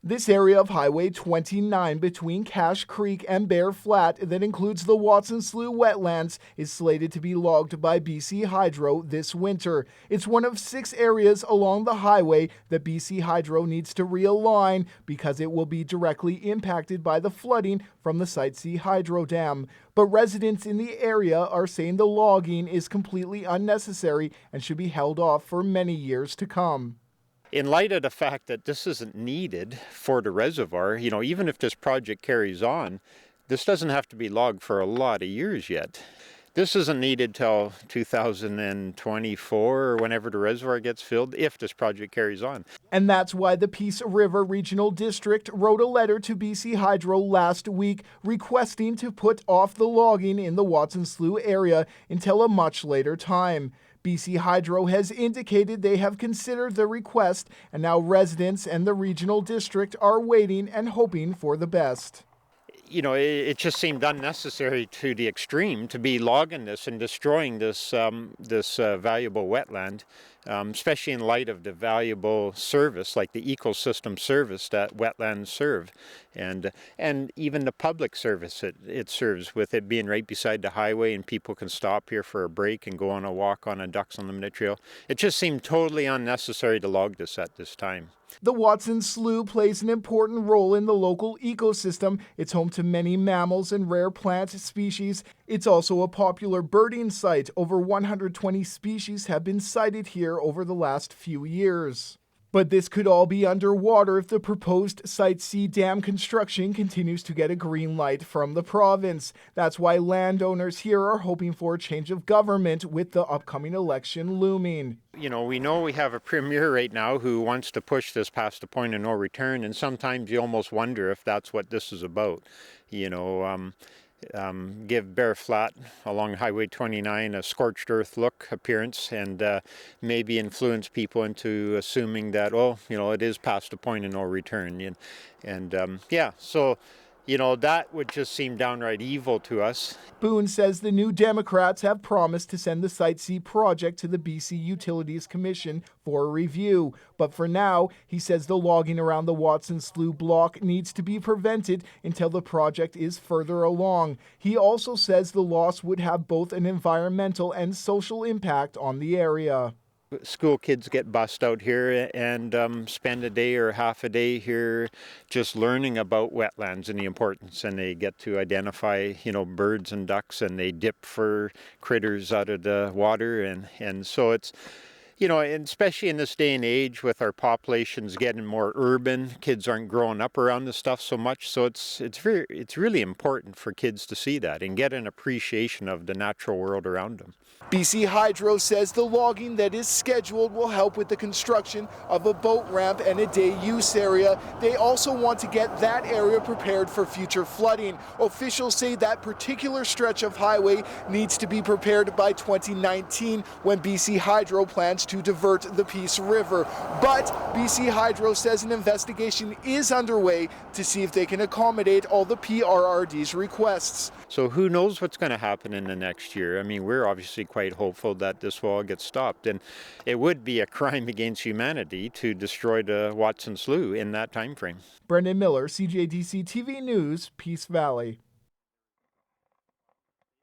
This area of Highway 29 between Cache Creek and Bear Flat that includes the Watson Slough wetlands is slated to be logged by BC Hydro this winter. It's one of 6 areas along the highway that BC Hydro needs to realign because it will be directly impacted by the flooding from the Site C hydro dam. But residents in the area are saying the logging is completely unnecessary and should be held off for many years to come. In light of the fact that this isn't needed for the reservoir, even if this project carries on, this doesn't have to be logged for a lot of years yet. This isn't needed till 2024 or whenever the reservoir gets filled, if this project carries on. And that's why the Peace River Regional District wrote a letter to BC Hydro last week requesting to put off the logging in the Watson Slough area until a much later time. BC Hydro has indicated they have considered the request, and now residents and the regional district are waiting and hoping for the best. It just seemed unnecessary to the extreme to be logging this and destroying this valuable wetland, especially in light of the valuable service, like the ecosystem service that wetlands serve, and even the public service it serves, with it being right beside the highway and people can stop here for a break and go on a walk on a Ducks Unlimited trail. It just seemed totally unnecessary to log this at this time. The Watson Slough plays an important role in the local ecosystem. It's home to many mammals and rare plant species. It's also a popular birding site. Over 120 species have been sighted here over the last few years. But this could all be underwater if the proposed Site C dam construction continues to get a green light from the province. That's why landowners here are hoping for a change of government with the upcoming election looming. We know we have a premier right now who wants to push this past the point of no return, and sometimes you almost wonder if that's what this is about. Give Bear Flat along Highway 29 a scorched earth look appearance, and maybe influence people into assuming that, it is past the point of no return. That would just seem downright evil to us. Boone says the New Democrats have promised to send the Site C project to the BC Utilities Commission for review. But for now, he says the logging around the Watson Slough block needs to be prevented until the project is further along. He also says the loss would have both an environmental and social impact on the area. School kids get bussed out here and spend a day or half a day here just learning about wetlands and the importance, and they get to identify birds and ducks, and they dip for critters out of the water, and so it's and especially in this day and age with our populations getting more urban, kids aren't growing up around this stuff so much, so it's really important for kids to see that and get an appreciation of the natural world around them. BC Hydro says the logging that is scheduled will help with the construction of a boat ramp and a day use area. They also want to get that area prepared for future flooding. Officials say that particular stretch of highway needs to be prepared by 2019 when BC Hydro plans to divert the Peace River. But BC Hydro says an investigation is underway to see if they can accommodate all the PRRD's requests. So who knows what's going to happen in the next year? I mean, we're obviously quite hopeful that this will all get stopped, and it would be a crime against humanity to destroy the Watson Slough in that time frame. Brendan Miller, CJDC-TV News, Peace Valley.